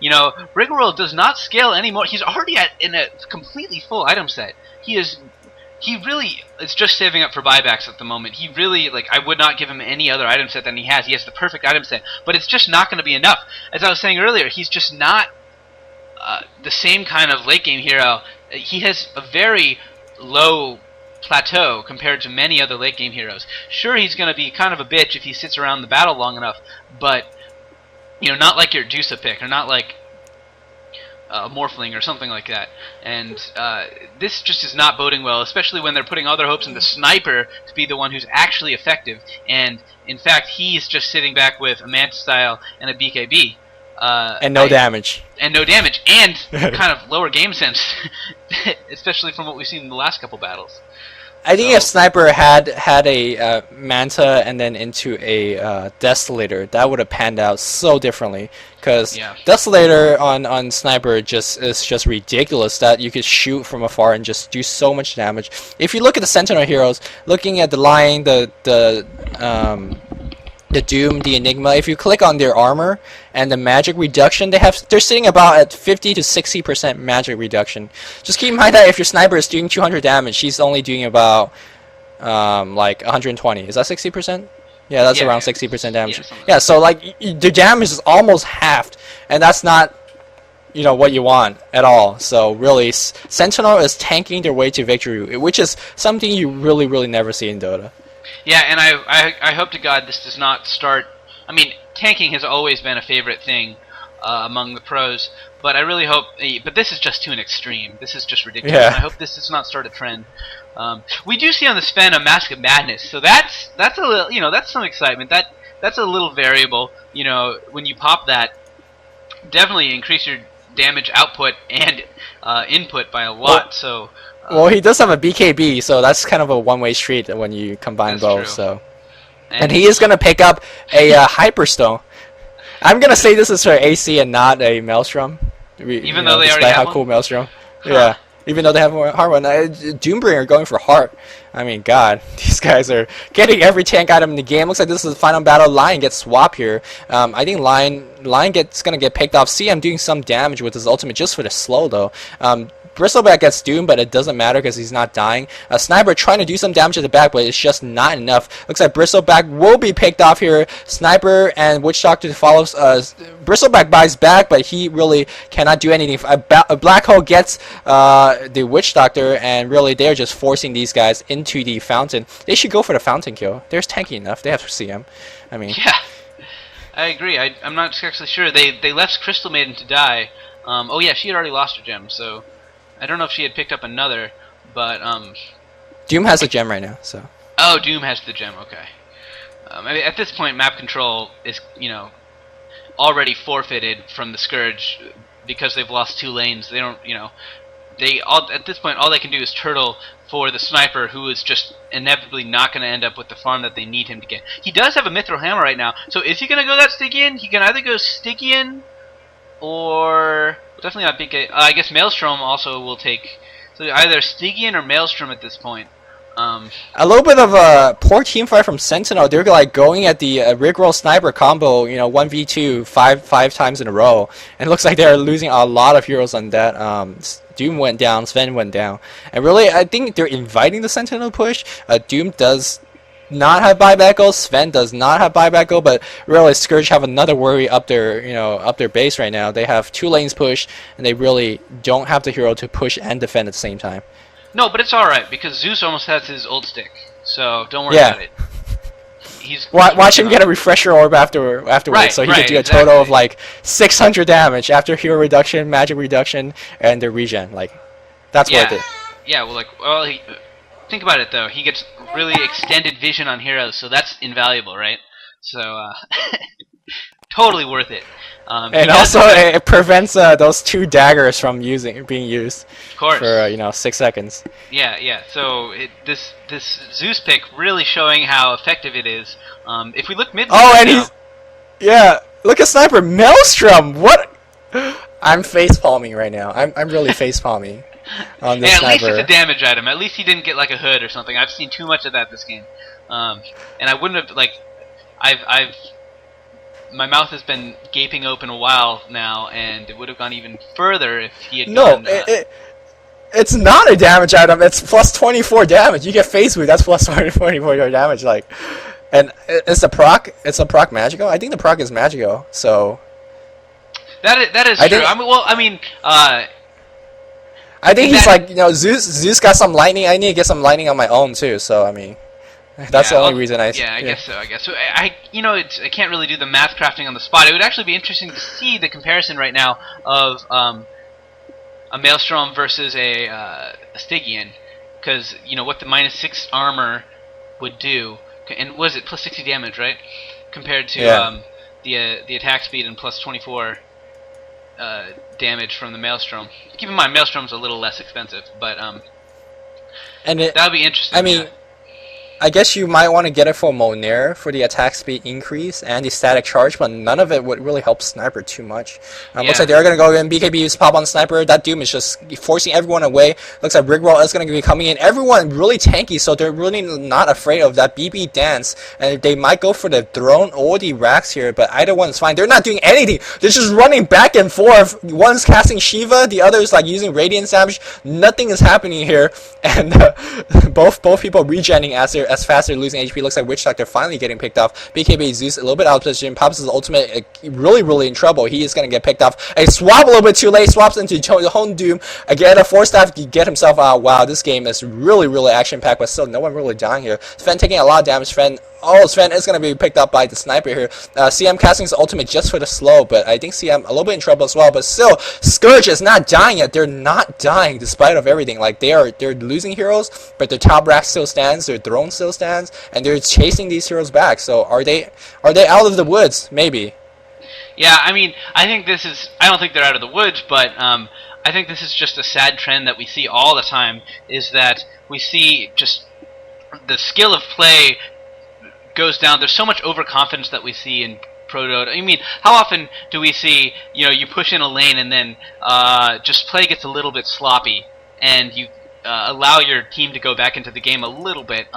You know, Rigmarole does not scale anymore. He's already in a completely full item set. He really is just saving up for buybacks at the moment. He really, like, I would not give him any other item set than he has. He has the perfect item set, but it's just not going to be enough. As I was saying earlier, he's just not the same kind of late game hero. He has a very low plateau compared to many other late game heroes. Sure, he's going to be kind of a bitch if he sits around the battle long enough, but, you know, not like your Dusa pick, or not like Morphling or something like that. And this just is not boding well, especially when they're putting all their hopes in the Sniper to be the one who's actually effective. And in fact, he's just sitting back with a Manta Style and a BKB. And no damage. And no damage, and kind of lower game sense, especially from what we've seen in the last couple battles. I think if Sniper had a Manta and then into a Desolator, that would have panned out so differently. Because Desolator on Sniper is just ridiculous that you could shoot from afar and just do so much damage. If you look at the Sentinel heroes, looking at the Lion, the Doom, the Enigma, if you click on their armor and the magic reduction, they're sitting about at 50 to 60% magic reduction. Just keep in mind that if your Sniper is doing 200 damage, she's only doing about like 120. Is that 60%? Yeah, that's around 60% damage. Yeah, so like the damage is almost halved, and that's not, you know, what you want at all. So really, Sentinel is tanking their way to victory, which is something you really never see in Dota. Yeah, and I hope to God this does not start. I mean, tanking has always been a favorite thing among the pros, but I really hope. But this is just to an extreme. This is just ridiculous. Yeah. And I hope this does not start a trend. We do see on the Sven a Mask of Madness, so that's a little, you know, that's some excitement. That's a little variable. You know, when you pop that, definitely increase your damage output and input by a lot. So. Well, he does have a BKB, so that's kind of a one-way street when you combine both. True. So, and he is gonna pick up a Hyperstone. I'm gonna say this is for AC and not a Maelstrom. Even though they already have how one? cool Maelstrom. Yeah, even though they have a hard one. Doombringer going for heart. I mean, God, these guys are getting every tank item in the game. Looks like this is the final battle. Lion gets swapped here. I think Lion gonna get picked off. CM doing some damage with his ultimate just for the slow though. Bristleback gets doomed, but it doesn't matter because he's not dying. Sniper trying to do some damage at the back, but it's just not enough. Looks like Bristleback will be picked off here. Sniper and Witch Doctor follows. Bristleback buys back, but he really cannot do anything. A Black Hole gets the Witch Doctor, and really they're just forcing these guys into the fountain. They should go for the fountain kill. They're tanky enough. They have CM. I mean, yeah, I agree. I'm not actually sure. They left Crystal Maiden to die. Oh yeah, she had already lost her gem, so. I don't know if she had picked up another, but Doom has a gem right now, so. Oh, Doom has the gem. Okay. I mean, at this point, map control is, you know, already forfeited from the Scourge because they've lost 2 lanes. They don't, you know, at this point all they can do is turtle for the Sniper, who is just inevitably not going to end up with the farm that they need him to get. He does have a Mithril Hammer right now, so is he going to go that Stygian? He can either go Stygian or. Definitely not BK. I guess Maelstrom also will take. So either Stygian or Maelstrom at this point. A little bit of a poor team fight from Sentinel. They're like going at the Rigroll Sniper combo, you know, 1v2 five times in a row, and it looks like they're losing a lot of heroes on that. Doom went down, Sven went down, and really I think they're inviting the Sentinel push. Doom does not have buyback go. Sven does not have buyback go, but really Scourge have another worry up their base right now. They have 2 lanes pushed, and they really don't have the hero to push and defend at the same time. No, but it's all right because Zeus almost has his ult stick, so don't worry about it. Watch him get a refresher orb afterwards, right, so he can do a total of like 600 damage after hero reduction, magic reduction, and the regen. Like, that's worth it. Yeah, well, think about it though. He gets really extended vision on heroes, so that's invaluable, right? So totally worth it. And also, it prevents those 2 daggers from being used. Of course. For 6 seconds. Yeah. So this Zeus pick really showing how effective it is. If we look mid. Oh, and look at Sniper Maelstrom. What? I'm face palming right now. I'm really face palming on this Sniper. At least it's a damage item. At least he didn't get like a hood or something. I've seen too much of that this game, and I wouldn't have I've my mouth has been gaping open a while now, and it would have gone even further if he had No, gone. it's not a damage item. It's plus 24 damage. You get phase boot. That's plus 24 damage. Like, and it's a proc. It's a proc magical. I think the proc is magical. So that is true. I think he's like, Zeus got some lightning. I need to get some lightning on my own too. So I mean, that's the only reason I. Yeah, I guess so. I I can't really do the math crafting on the spot. It would actually be interesting to see the comparison right now of a Maelstrom versus a Stygian, because what the -6 armor would do, and was it plus 60 damage, right? Compared to the attack speed and plus 24 damage from the Maelstrom. Keep in mind, Maelstrom's a little less expensive, but that would be interesting. I mean, I guess you might want to get it for Monair for the attack speed increase and the static charge, but none of it would really help Sniper too much. Looks like they're going to go in. BKBs pop on Sniper. That Doom is just forcing everyone away. Looks like Rigroll is going to be coming in. Everyone really tanky, so they're really not afraid of that BB dance. And they might go for the drone or the racks here, but either one's fine. They're not doing anything. They're just running back and forth. One's casting Shiva, the other's like using Radiance damage. Nothing is happening here, and both people regenning as fast as they're losing HP. Looks like Witch Doctor finally getting picked off. BKB Zeus a little bit out of position. Pops his ultimate, really in trouble. He is going to get picked off. A swap a little bit too late. Swaps into Hone Doom. Again, a 4-staff to get himself out. Wow, this game is really action-packed, but still no one really dying here. Sven taking a lot of damage. Sven is going to be picked up by the Sniper here. CM casting his ultimate just for the slow, but I think CM a little bit in trouble as well. But still, Scourge is not dying yet. They're not dying despite of everything. Like, they're losing heroes, but their top rack still stands, their throne still stands, and they're chasing these heroes back. So are they out of the woods? Maybe. Yeah, I mean, I don't think they're out of the woods, but I think this is just a sad trend that we see all the time, is that we see just the skill of play goes down. There's so much overconfidence that we see in Pro Dota. I mean, how often do we see, you push in a lane and then just play gets a little bit sloppy, and you allow your team to go back into the game a little bit.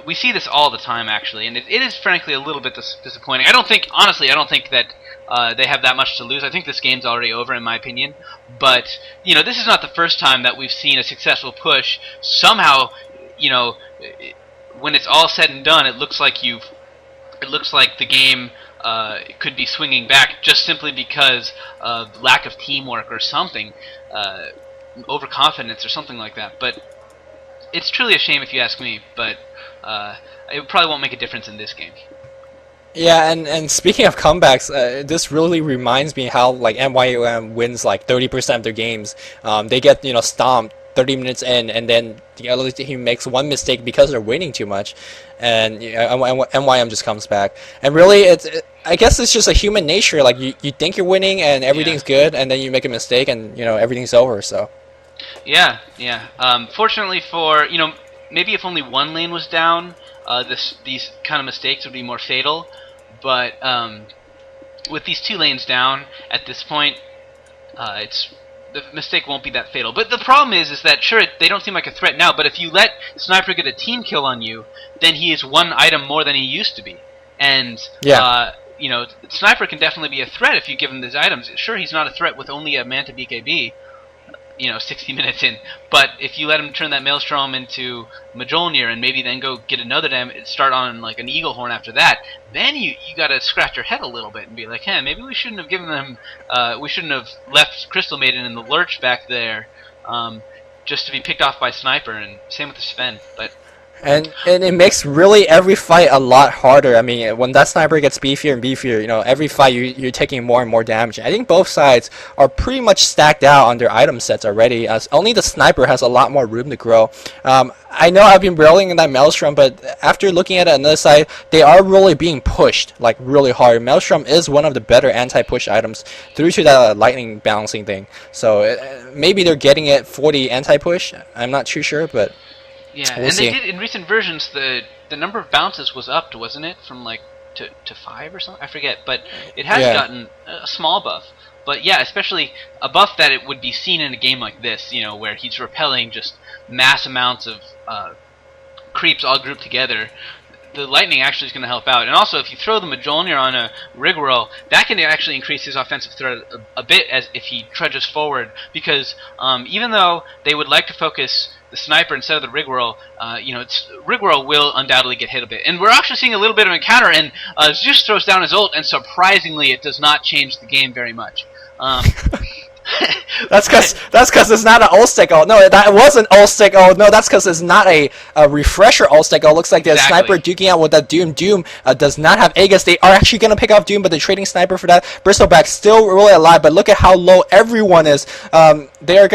We see this all the time, actually, and it is frankly a little bit disappointing. Honestly, I don't think that they have that much to lose. I think this game's already over, in my opinion. But this is not the first time that we've seen a successful push. Somehow, when it's all said and done, it looks like the game could be swinging back just simply because of lack of teamwork or something, overconfidence or something like that. But it's truly a shame if you ask me. But it probably won't make a difference in this game. Yeah, and speaking of comebacks, this really reminds me how like NYUM wins like 30% of their games. They get stomped 30 minutes in, and then the other team makes one mistake because they're waiting too much, and NYM just comes back. And really, I guess it's just a human nature. Like you think you're winning and everything's good, and then you make a mistake and everything's over. So. Yeah. Fortunately for maybe if only one lane was down, these kind of mistakes would be more fatal. But with these two lanes down at this point, the mistake won't be that fatal. But the problem is that sure, they don't seem like a threat now, but if you let Sniper get a team kill on you, then he is one item more than he used to be. And Sniper can definitely be a threat if you give him these items. Sure, he's not a threat with only a Manta BKB, 60 minutes in. But if you let him turn that Maelstrom into Mjolnir and maybe then go get another start on like an Eagle Horn after that, then you gotta scratch your head a little bit and be like, hey, maybe we shouldn't have given them, we shouldn't have left Crystal Maiden in the lurch back there, just to be picked off by Sniper, and same with the Sven. But And it makes really every fight a lot harder. I mean, when that Sniper gets beefier and beefier, every fight you're taking more and more damage. I think both sides are pretty much stacked out on their item sets already, as only the Sniper has a lot more room to grow. I know I've been railing in that Maelstrom, but after looking at it on the other side, they are really being pushed, like, really hard. Maelstrom is one of the better anti-push items through to that lightning balancing thing. So maybe they're getting it for the anti-push. I'm not too sure, but... Yeah, we'll and see. they did in recent versions. The number of bounces was upped, wasn't it, from like to 5 or something? I forget, but it has gotten a small buff. But yeah, especially a buff that it would be seen in a game like this, where he's repelling just mass amounts of creeps all grouped together. the lightning actually is going to help out. And also, if you throw the Mjolnir on a Rigwhirl, that can actually increase his offensive threat a bit as if he trudges forward. Because even though they would like to focus the sniper instead of the Rigwhirl, Rigwhirl will undoubtedly get hit a bit. And we're actually seeing a little bit of encounter, and Zeus throws down his ult, and surprisingly, it does not change the game very much. That's because it's not an all-stick ult. No, that was an all-stick ult. No, that's because it's not a refresher all-stick ult. Looks like the sniper duking out with that Doom. Doom does not have Aegis. They are actually going to pick off Doom, but they're trading sniper for that. Bristleback still really alive, but look at how low everyone is. They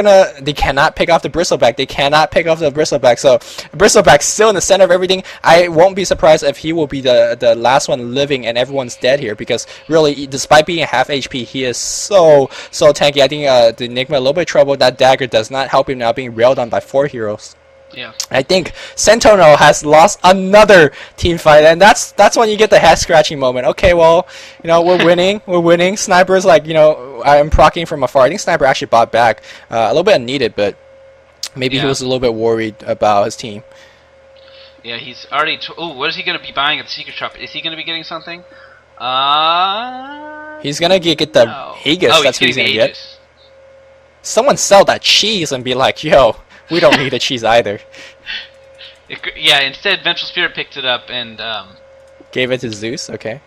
cannot pick off the Bristleback. They cannot pick off the Bristleback. So Bristleback still in the center of everything. I won't be surprised if he will be the last one living and everyone's dead here, because really, despite being half HP, he is so tanky. I think the Enigma a little bit of trouble. That dagger does not help him now, being railed on by 4 heroes. Yeah. I think Sentinel has lost another team fight, and that's when you get the head scratching moment. Okay, well, we're winning. We're winning. Sniper's like, I'm proccing from afar. I think Sniper actually bought back a little bit unneeded, but maybe he was a little bit worried about his team. Yeah, he's already. What is he going to be buying at the secret shop? Is he going to be getting something? He's gonna get the Aegis. That's what he's gonna get. Someone sell that cheese and be like, yo, we don't need the cheese either. Instead, Vengeful Spirit picked it up and gave it to Zeus. Okay.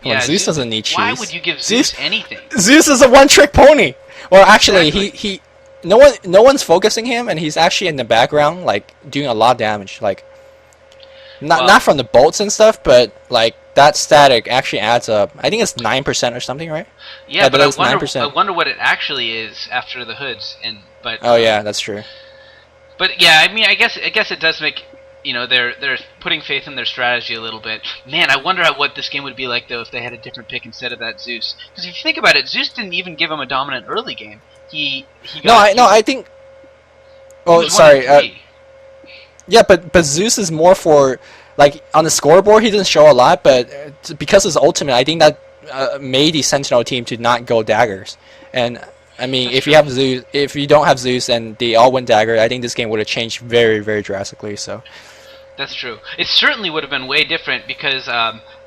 Yeah, Zeus doesn't need cheese. Why would you give Zeus anything? Zeus is a one-trick pony. Well, actually, he no one's focusing him, and he's actually in the background, like doing a lot of damage, like. Not from the bolts and stuff, but like that static actually adds up. I think it's 9% or something, right? Yeah, but I wonder what it actually is after the hoods. Oh yeah, that's true. But yeah, I mean, I guess it does make they're putting faith in their strategy a little bit. Man, I wonder what this game would be like though if they had a different pick instead of that Zeus. Because if you think about it, Zeus didn't even give him a dominant early game. I think. Oh, sorry. Yeah, but Zeus is more for, like, on the scoreboard he doesn't show a lot, but because it's ultimate, I think that made the Sentinel team to not go daggers. And I mean, if you don't have Zeus and they all went dagger, I think this game would have changed very, very drastically. So that's true. It certainly would have been way different because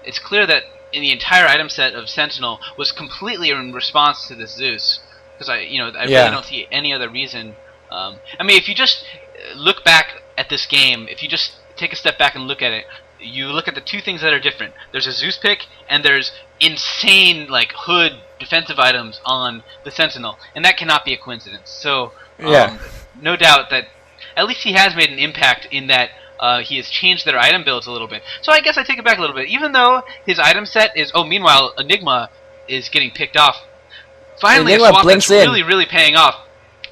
it's clear that in the entire item set of Sentinel was completely in response to this Zeus. Because I really don't see any other reason. I mean, if you just look back at this game, if you just take a step back and look at it, you look at the two things that are different. There's a Zeus pick, and there's insane like hood defensive items on the Sentinel, and that cannot be a coincidence. So, no doubt that at least he has made an impact in that he has changed their item builds a little bit. So I guess I take it back a little bit. Even though his item set is... meanwhile, Enigma is getting picked off. Finally, Enigma a swap that's really, really paying off.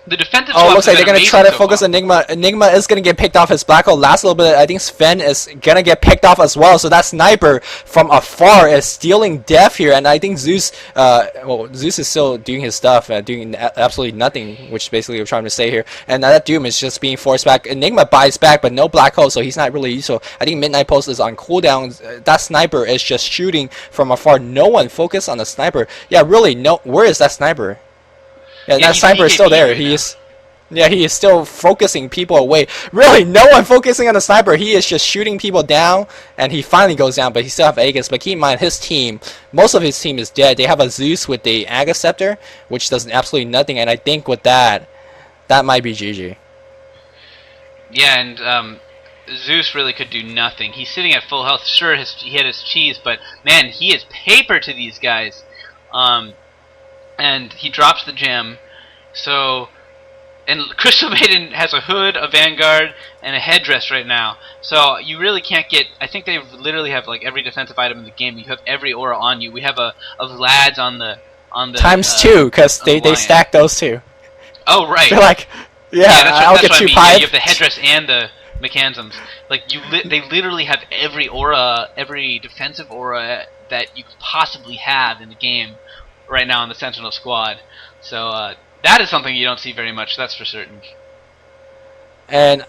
The defensive swap looks like they're going to try to focus Enigma. Enigma is going to get picked off. His black hole lasts a little bit. I think Sven is going to get picked off as well. So that sniper from afar is stealing death here. And I think Zeus, Zeus is still doing his stuff, doing absolutely nothing, which basically we're trying to say here. And that Doom is just being forced back. Enigma buys back, but no black hole, so he's not really useful. I think Midnight Pulse is on cooldown. That sniper is just shooting from afar. No one focus on the sniper. Yeah, really, where is that sniper? Yeah, that sniper is still there. He is still focusing people away. Really, no one focusing on the sniper. He is just shooting people down, and he finally goes down, but he still have Aegis. But keep in mind, his team, most of his team is dead. They have a Zeus with the Aegis Scepter, which does absolutely nothing, and I think with that might be GG. Yeah, and Zeus really could do nothing. He's sitting at full health. Sure, he had his cheese, but man, he is paper to these guys. And he drops the gem. And Crystal Maiden has a hood, a Vanguard, and a headdress right now. So you really can't get... I think they literally have like every defensive item in the game. You have every aura on you. We have a Vlad's on the times two, because they stack those two. Oh, right. They're like, I'll get two pipes. Yeah, you have the headdress and the mechanisms. Like they literally have every aura, every defensive aura that you could possibly have in the game right now in the Sentinel squad. So that is something you don't see very much, that's for certain. And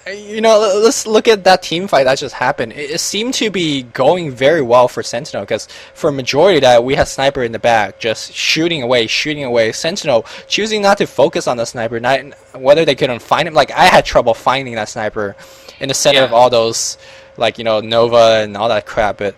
let's look at that team fight that just happened. It seemed to be going very well for Sentinel, because for a majority of that, we had Sniper in the back, just shooting away. Sentinel choosing not to focus on the Sniper, not whether they couldn't find him. Like, I had trouble finding that Sniper in the center Yeah. of all those, like, Nova and all that crap. But